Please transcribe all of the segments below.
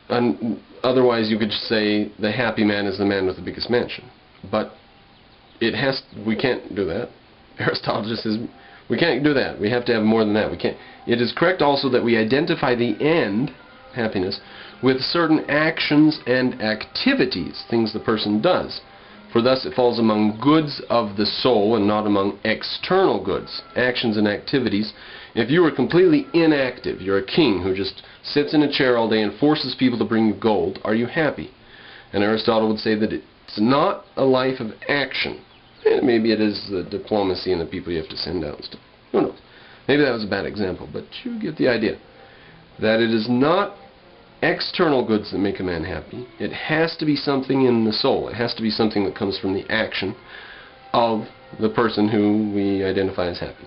otherwise you could say the happy man is the man with the biggest mansion. But we can't do that. Aristotle just says we can't do that. We have to have more than that. We can't. It is correct also that we identify the end, happiness, with certain actions and activities, things the person does. For thus it falls among goods of the soul and not among external goods, actions and activities. If you were completely inactive, you're a king who just sits in a chair all day and forces people to bring you gold, are you happy? And Aristotle would say that it's not a life of action. Maybe it is the diplomacy and the people you have to send out and stuff. Who knows? Maybe that was a bad example, but you get the idea. That it is not external goods that make a man happy. It has to be something in the soul. It has to be something that comes from the action of the person who we identify as happy.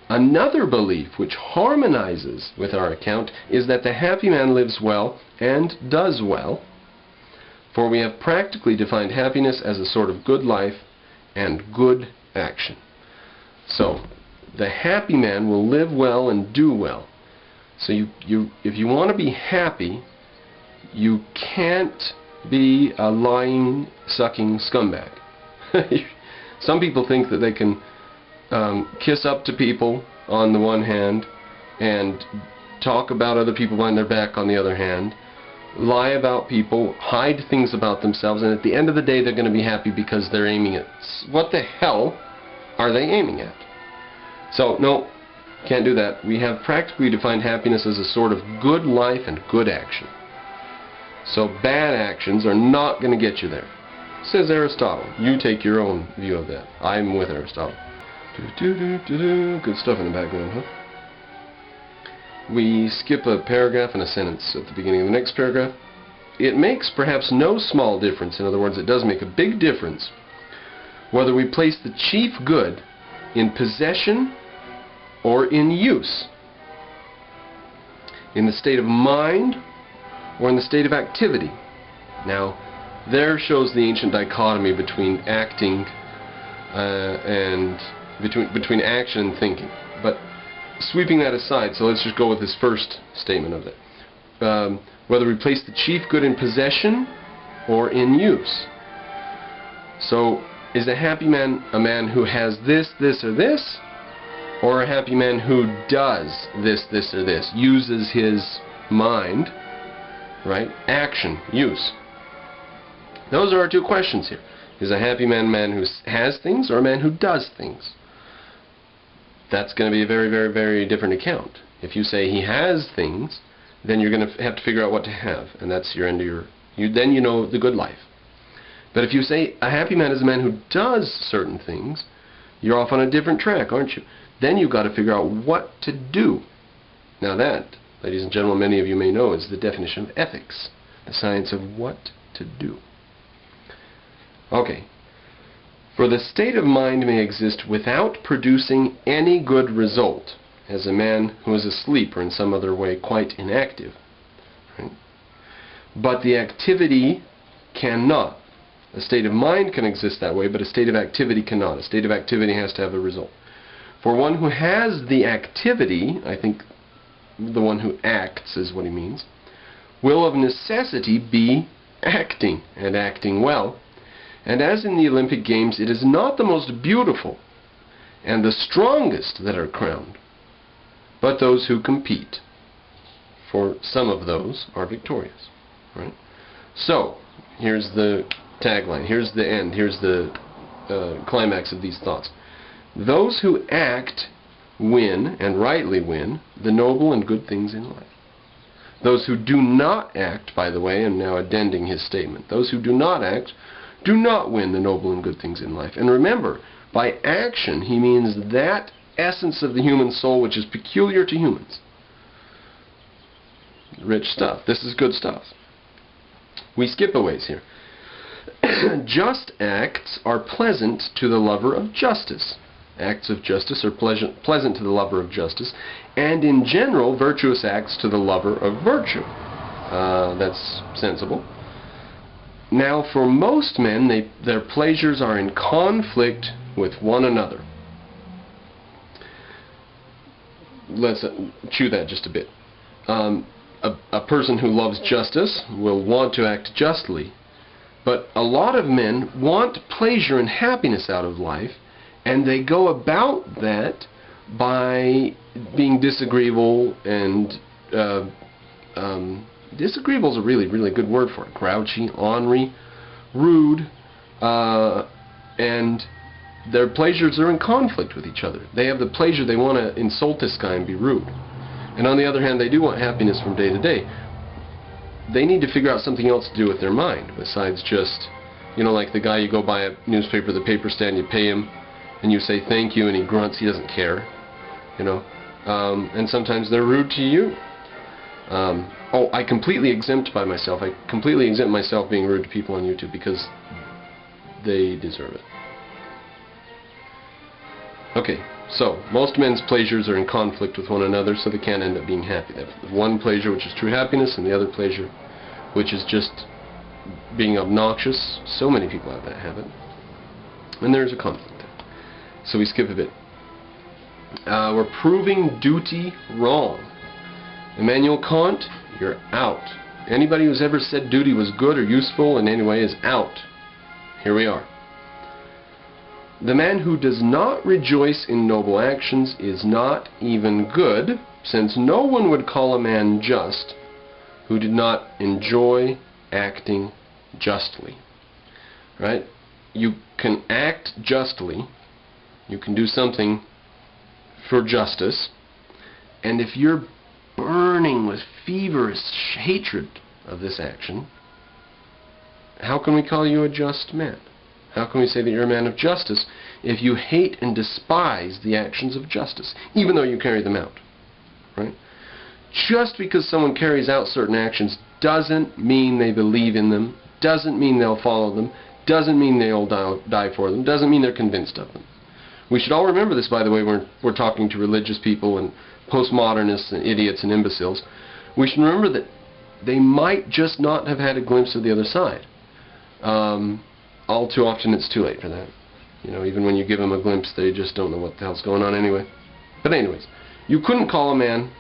Another belief which harmonizes with our account is that the happy man lives well and does well, for we have practically defined happiness as a sort of good life and good action. So, the happy man will live well and do well. So if you want to be happy, you can't be a lying, sucking scumbag. Some people think that they can kiss up to people on the one hand and talk about other people behind their back on the other hand, lie about people, hide things about themselves, and at the end of the day they're going to be happy because they're aiming at... What the hell are they aiming at? So, no, can't do that. We have practically defined happiness as a sort of good life and good action. So bad actions are not going to get you there. Says Aristotle. You take your own view of that. I'm with Aristotle. Good stuff in the background, huh? We skip a paragraph and a sentence at the beginning of the next paragraph. It makes perhaps no small difference. In other words, it does make a big difference whether we place the chief good in possession or in use, in the state of mind or in the state of activity. Now, there shows the ancient dichotomy between acting and between action and thinking. But sweeping that aside, so let's just go with this first statement of it. Whether we place the chief good in possession or in use. So, is a happy man a man who has this, this, or this? Or a happy man who does this, this, or this, uses his mind, right? Action, use. Those are our two questions here. Is a happy man a man who has things or a man who does things? That's going to be a very, very, very different account. If you say he has things, then you're going to have to figure out what to have, and that's your end of your... then you know the good life. But if you say a happy man is a man who does certain things, you're off on a different track, aren't you? Then you've got to figure out what to do. Now that, ladies and gentlemen, many of you may know, is the definition of ethics. The science of what to do. Okay. For the state of mind may exist without producing any good result, as a man who is asleep or in some other way quite inactive. Right? But the activity cannot. A state of mind can exist that way, but a state of activity cannot. A state of activity has to have a result. For one who has the activity, I think the one who acts is what he means, will of necessity be acting, and acting well. And as in the Olympic Games, it is not the most beautiful and the strongest that are crowned, but those who compete. For some of those are victorious. Right? So, here's the tagline, here's the end, here's the climax of these thoughts. Those who act win, and rightly win, the noble and good things in life. Those who do not act, by the way, and now addending his statement, those who do not act do not win the noble and good things in life. And remember, by action he means that essence of the human soul which is peculiar to humans. Rich stuff. This is good stuff. We skip a ways here. Just acts are pleasant to the lover of justice. Acts of justice are pleasant to the lover of justice, and in general, virtuous acts to the lover of virtue. That's sensible. Now, for most men, their pleasures are in conflict with one another. Let's chew that just a bit. a person who loves justice will want to act justly. But a lot of men want pleasure and happiness out of life, and they go about that by being disagreeable and disagreeable is a really, really good word for it. Grouchy, ornery, rude, and their pleasures are in conflict with each other. They have the pleasure, they want to insult this guy and be rude. And on the other hand, they do want happiness from day to day. They need to figure out something else to do with their mind besides just, you know, like the guy you go buy a newspaper at the paper stand, you pay him, and you say thank you, and he grunts, he doesn't care, you know. And sometimes they're rude to you. Oh, I completely exempt myself being rude to people on YouTube because they deserve it. Okay, so most men's pleasures are in conflict with one another, so they can't end up being happy. They have one pleasure, which is true happiness, and the other pleasure, which is just being obnoxious. So many people have that habit. And there's a conflict there. So we skip a bit. We're proving duty wrong. Immanuel Kant, you're out. Anybody who's ever said duty was good or useful in any way is out. Here we are. The man who does not rejoice in noble actions is not even good, since no one would call a man just who did not enjoy acting justly. Right? You can act justly, you can do something for justice, and if you're burning with feverish hatred of this action, how can we call you a just man? How can we say that you're a man of justice if you hate and despise the actions of justice, even though you carry them out? Right? Just because someone carries out certain actions doesn't mean they believe in them, doesn't mean they'll follow them, doesn't mean they'll die for them, doesn't mean they're convinced of them. We should all remember this, by the way, when we're talking to religious people and postmodernists and idiots and imbeciles. We should remember that they might just not have had a glimpse of the other side. All too often it's too late for that. You know, even when you give them a glimpse, they just don't know what the hell's going on anyway. But anyways, you couldn't call a man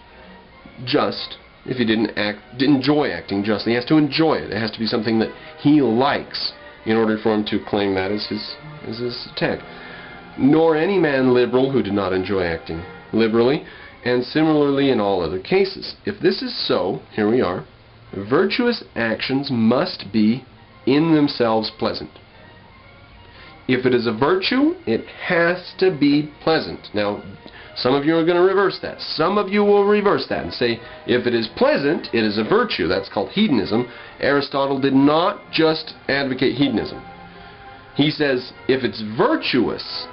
just if he didn't enjoy acting justly. He has to enjoy it. It has to be something that he likes in order for him to claim that as his tag. Nor any man liberal who did not enjoy acting liberally, and similarly in all other cases. If this is so, here we are, virtuous actions must be in themselves pleasant. If it is a virtue, it has to be pleasant. Now, some of you are going to reverse that. Some of you will reverse that and say, if it is pleasant, it is a virtue. That's called hedonism. Aristotle did not just advocate hedonism. He says, if it's virtuous,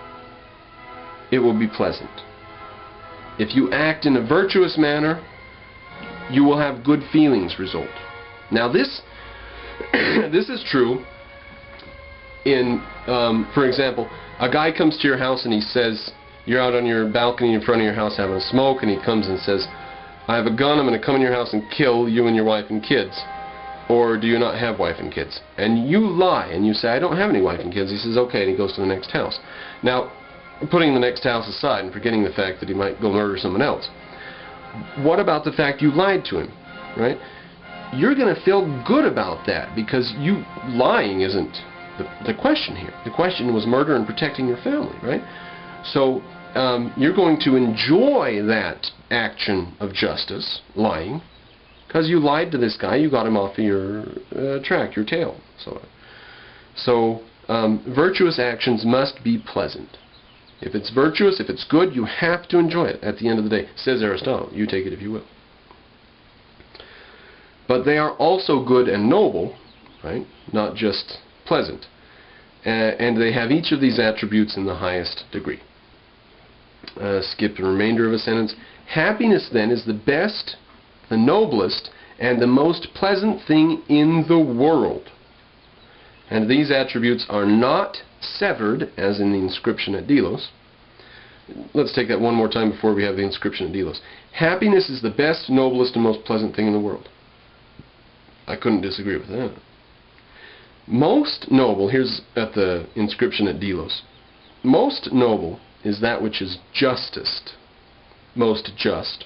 it will be pleasant. If you act in a virtuous manner, you will have good feelings result. Now this is true in, for example, a guy comes to your house and he says, you're out on your balcony in front of your house having a smoke, and he comes and says, I have a gun, I'm going to come in your house and kill you and your wife and kids. Or do you not have wife and kids? And you lie and you say, I don't have any wife and kids. He says, okay, and he goes to the next house. Now, putting the next house aside and forgetting the fact that he might go murder someone else, what about the fact you lied to him, right? You're going to feel good about that because lying isn't the question here. The question was murder and protecting your family, right? So you're going to enjoy that action of justice, lying, because you lied to this guy, you got him off of your track, your tail. So virtuous actions must be pleasant. If it's virtuous, if it's good, you have to enjoy it at the end of the day. Says Aristotle. You take it if you will. But they are also good and noble, right? Not just pleasant. And they have each of these attributes in the highest degree. Skip the remainder of a sentence. Happiness, then, is the best, the noblest, and the most pleasant thing in the world. And these attributes are not severed, as in the inscription at Delos. Let's take that one more time before we have the inscription at Delos. Happiness is the best, noblest, and most pleasant thing in the world. I couldn't disagree with that. Most noble, here's at the inscription at Delos. Most noble is that which is justest, most just,